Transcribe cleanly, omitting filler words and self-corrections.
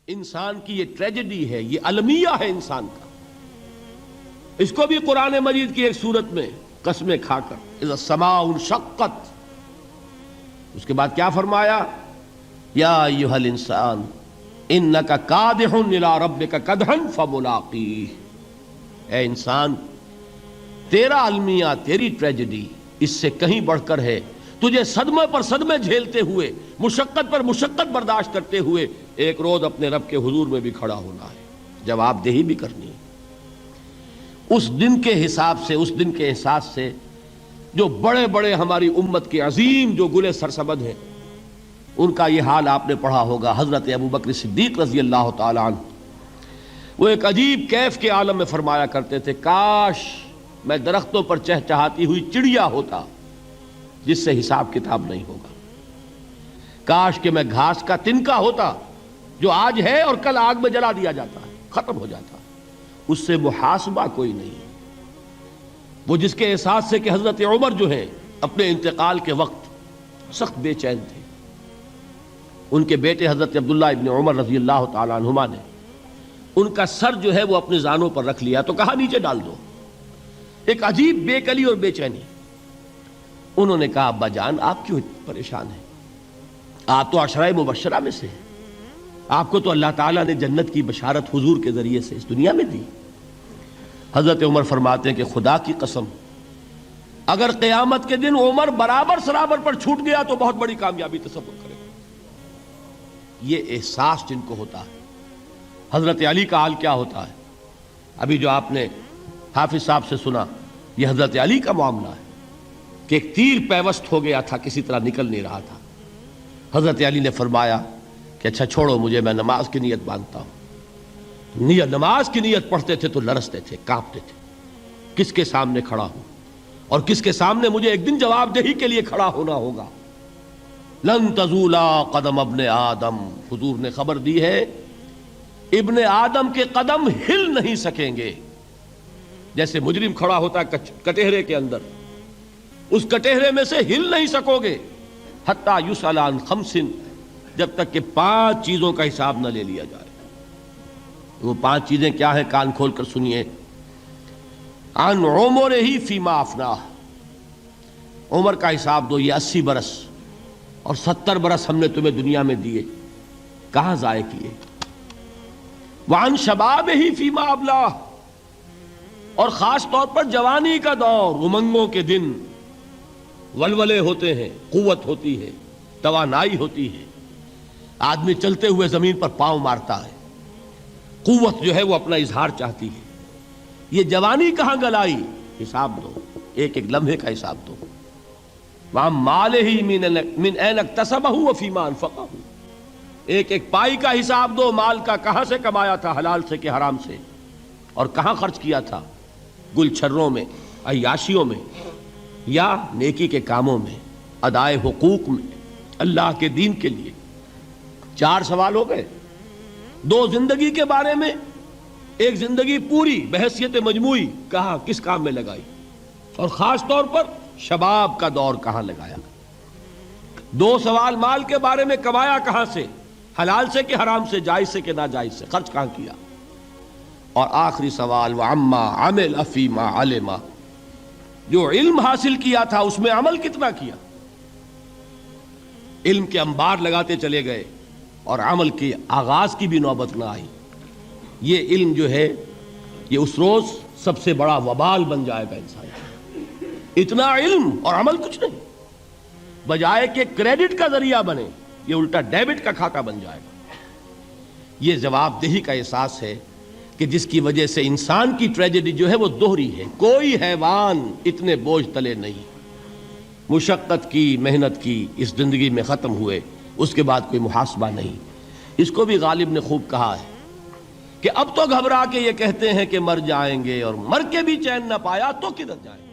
انسان کی یہ ٹریجڈی ہے، یہ المیہ ہے انسان کا. اس کو بھی قرآن مجید کی ایک سورت میں قسمیں کھا کر اذا السماء انشقت، اس کے بعد کیا فرمایا؟ یا ایھا الانسان انک کادح الی ربک کدحا فملاقیہ. اے انسان، تیرا المیہ، تیری ٹریجڈی اس سے کہیں بڑھ کر ہے. تجھے صدمے پر صدمے جھیلتے ہوئے، مشقت پر مشقت برداشت کرتے ہوئے ایک روز اپنے رب کے حضور میں بھی کھڑا ہونا ہے، جواب دہی بھی کرنی ہے. اس دن کے حساب سے، اس دن کے احساس سے جو بڑے بڑے ہماری امت کے عظیم جو گلے سرسبد ہیں، ان کا یہ حال آپ نے پڑھا ہوگا. حضرت ابوبکر صدیق رضی اللہ تعالی عنہ وہ ایک عجیب کیف کے عالم میں فرمایا کرتے تھے، کاش میں درختوں پر چہچہاتی ہوئی چڑیا ہوتا جس سے حساب کتاب نہیں ہوگا. کاش کہ میں گھاس کا تنکا ہوتا جو آج ہے اور کل آگ میں جلا دیا جاتا ہے، ختم ہو جاتا، اس سے محاسبہ کوئی نہیں. وہ جس کے احساس سے کہ حضرت عمر جو ہیں اپنے انتقال کے وقت سخت بے چین تھے. ان کے بیٹے حضرت عبداللہ ابن عمر رضی اللہ تعالی عنہما نے ان کا سر جو ہے وہ اپنے زانوں پر رکھ لیا تو کہا نیچے ڈال دو. ایک عجیب بے کلی اور بے چینی. انہوں نے کہا ابا جان آپ کیوں پریشان ہیں؟ آپ تو عشرہ مبشرہ میں سے ہیں، آپ کو تو اللہ تعالیٰ نے جنت کی بشارت حضور کے ذریعے سے اس دنیا میں دی. حضرت عمر فرماتے ہیں کہ خدا کی قسم اگر قیامت کے دن عمر برابر سرابر پر چھوٹ گیا تو بہت بڑی کامیابی تصور کرے. یہ احساس جن کو ہوتا ہے. حضرت علی کا حال کیا ہوتا ہے؟ ابھی جو آپ نے حافظ صاحب سے سنا، یہ حضرت علی کا معاملہ ہے کہ ایک تیر پیوست ہو گیا تھا، کسی طرح نکل نہیں رہا تھا. حضرت علی نے فرمایا کہ اچھا چھوڑو مجھے، میں نماز کی نیت باندھتا ہوں. نماز کی نیت پڑھتے تھے تو لرزتے تھے، کانپتے تھے. کس کے سامنے کھڑا ہوں اور کس کے سامنے مجھے ایک دن جواب دہی کے لیے کھڑا ہونا ہوگا. لن تزولا قدم ابن آدم، حضور نے خبر دی ہے ابن آدم کے قدم ہل نہیں سکیں گے. جیسے مجرم کھڑا ہوتا ہے کٹہرے کے اندر، اس کٹہرے میں سے ہل نہیں سکو گے حتی یسأل عن خمس، جب تک کہ 5 چیزوں کا حساب نہ لے لیا جائے. وہ 5 چیزیں کیا ہیں؟ کان کھول کر سنیے. عن عمرہ فیما افناہ، عمر کا حساب دو. یہ 80 برس اور 70 برس ہم نے تمہیں دنیا میں دیے، کہاں ضائع کیے. وعن شبابہ فیما ابلاہ، اور خاص طور پر جوانی کا دور، امنگوں کے دن، ولولے ہوتے ہیں، قوت ہوتی ہے، توانائی ہوتی ہے، آدمی چلتے ہوئے زمین پر پاؤں مارتا ہے، قوت جو ہے وہ اپنا اظہار چاہتی ہے. یہ جوانی کہاں گلائی؟ حساب دو، ایک ایک لمحے کا حساب دو. وَعَن مَالِهِ مِنْ أَيْنَ اكْتَسَبَهُ وَفِيمَا أَنْفَقَهُ، ایک ایک پائی کا حساب دو. مال کا کہاں سے کمایا تھا، حلال سے کہ حرام سے، اور کہاں خرچ کیا تھا، گل چھروں میں، عیاشیوں میں، یا نیکی کے کاموں میں، ادائے حقوق میں، اللہ کے دین کے لیے. 4 سوال ہو گئے. 2 زندگی کے بارے میں، ایک زندگی پوری بحیثیت مجموعی کہاں کس کام میں لگائی، اور خاص طور پر شباب کا دور کہاں لگایا. 2 سوال مال کے بارے میں، کمایا کہاں سے، حلال سے کہ حرام سے، جائز سے کہ ناجائز سے، خرچ کہاں کیا. اور آخری سوال وعما عمل فیما علم، جو علم حاصل کیا تھا اس میں عمل کتنا کیا. علم کے انبار لگاتے چلے گئے اور عمل کے آغاز کی بھی نوبت نہ آئی. یہ علم جو ہے یہ اس روز سب سے بڑا وبال بن جائے گا انسان. اتنا علم اور عمل کچھ نہیں، بجائے کہ کریڈٹ کا ذریعہ بنے یہ الٹا ڈیبٹ کا کھاتا بن جائے گا. یہ جواب دہی کا احساس ہے کہ جس کی وجہ سے انسان کی ٹریجڈی جو ہے وہ دوہری ہے. کوئی حیوان اتنے بوجھ تلے نہیں. مشقت کی، محنت کی، اس زندگی میں ختم ہوئے، اس کے بعد کوئی محاسبہ نہیں. اس کو بھی غالب نے خوب کہا ہے کہ اب تو گھبرا کے یہ کہتے ہیں کہ مر جائیں گے، اور مر کے بھی چین نہ پایا تو کدھر جائیں گے.